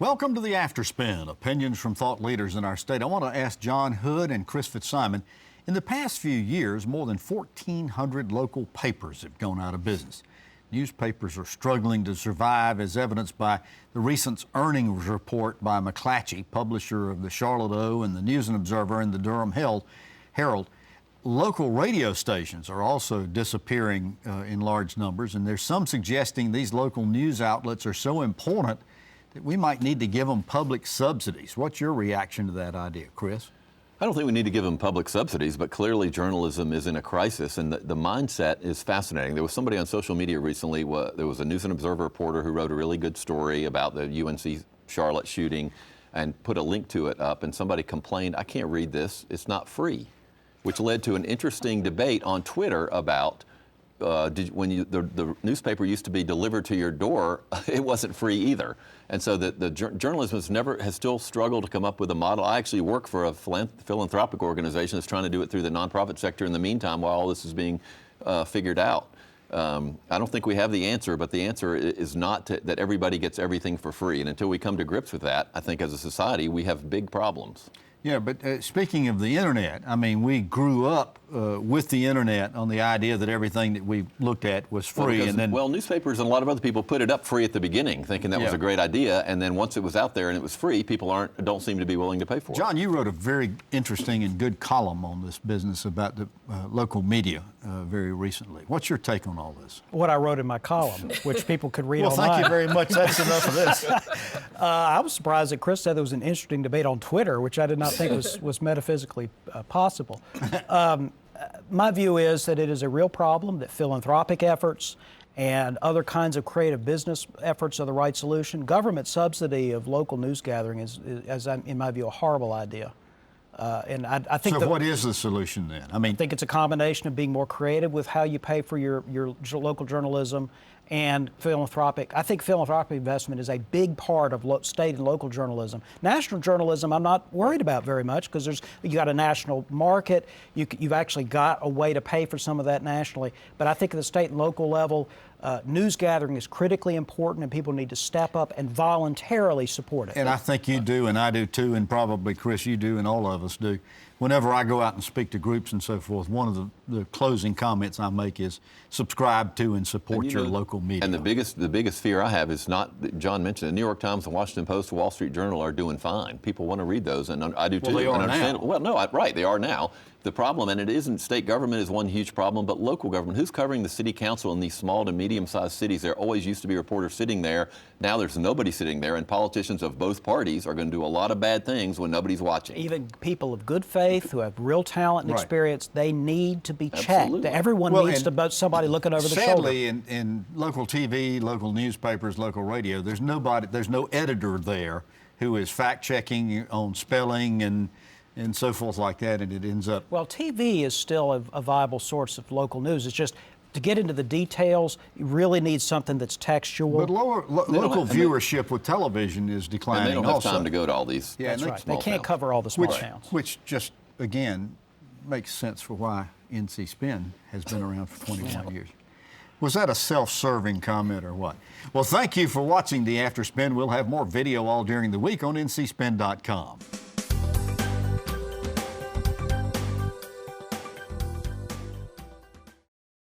Welcome to the Afterspin, opinions from thought leaders in our state. I want to ask John Hood and Chris Fitzsimon. In the past few years, more than 1,400 local papers have gone out of business. Newspapers are struggling to survive, as evidenced by the recent earnings report by McClatchey, publisher of the Charlotte O and the News and Observer and the Durham Herald. Local radio stations are also disappearing in large numbers, and there's some suggesting these local news outlets are so important that we might need to give them public subsidies. What's your reaction to that idea, Chris? I don't think we need to give them public subsidies, but clearly journalism is in a crisis, and the mindset is fascinating. There was somebody on social media recently, there was a News and Observer reporter who wrote a really good story about the UNC Charlotte shooting and put a link to it up, and somebody complained, I can't read this, it's not free, which led to an interesting debate on Twitter about when the newspaper used to be delivered to your door, it wasn't free either. And so the journalism has still struggled to come up with a model. I actually work for a philanthropic organization that's trying to do it through the nonprofit sector in the meantime while all this is being figured out. I don't think we have the answer, but the answer is not that everybody gets everything for free. And until we come to grips with that, I think as a society, we have big problems. Yeah, but speaking of the internet, I mean, we grew up with the internet on the idea that everything that we looked at was free. Well, newspapers and a lot of other people put it up free at the beginning, thinking that was a great idea, and then once it was out there and it was free, people don't seem to be willing to pay for it. John, you wrote a very interesting and good column on this business about the local media very recently. What's your take on all this? What I wrote in my column, which people could read online. Well, thank you very much. That's enough of this. I was surprised that Chris said there was an interesting debate on Twitter, which I did not think was metaphysically possible. My view is that it is a real problem, that philanthropic efforts and other kinds of creative business efforts are the right solution. Government subsidy of local news gathering is in my view, a horrible idea. And I think so what is the solution then? I think it's a combination of being more creative with how you pay for your local journalism and philanthropic. I think philanthropic investment is a big part of state and local journalism. National journalism, I'm not worried about very much because you got a national market. You've actually got a way to pay for some of that nationally. But I think at the state and local level, news gathering is critically important, and people need to step up and voluntarily support it. And I think you do, and I do too, and probably, Chris, you do, and all of us do. Whenever I go out and speak to groups and so forth, one of the closing comments I make is subscribe to and support your local media. And the biggest fear I have is not, that John mentioned, the New York Times, the Washington Post, the Wall Street Journal are doing fine. People want to read those, and I do too. Well, they are now. Well, no, right, they are now. The problem, and it isn't state government is one huge problem, but local government. Who's covering the city council in these small to medium-sized cities? There always used to be reporters sitting there. Now there's nobody sitting there, and politicians of both parties are going to do a lot of bad things when nobody's watching. Even people of good faith who have real talent and experience, they need to be checked. Absolutely. Everyone needs to somebody looking over the shoulder. Sadly, in local TV, local newspapers, local radio, there's no editor there who is fact-checking on spelling and so forth like that, and it ends up... Well, TV is still a viable source of local news. It's just, to get into the details, you really need something that's textual. But local viewership with television is declining also. And they don't have also. time to go to all these That's right. They can't cover all the small towns. Which just, again, makes sense for why NC Spin has been around for 21 years. Was that a self-serving comment or what? Well, thank you for watching the Afterspin. We'll have more video all during the week on ncspin.com.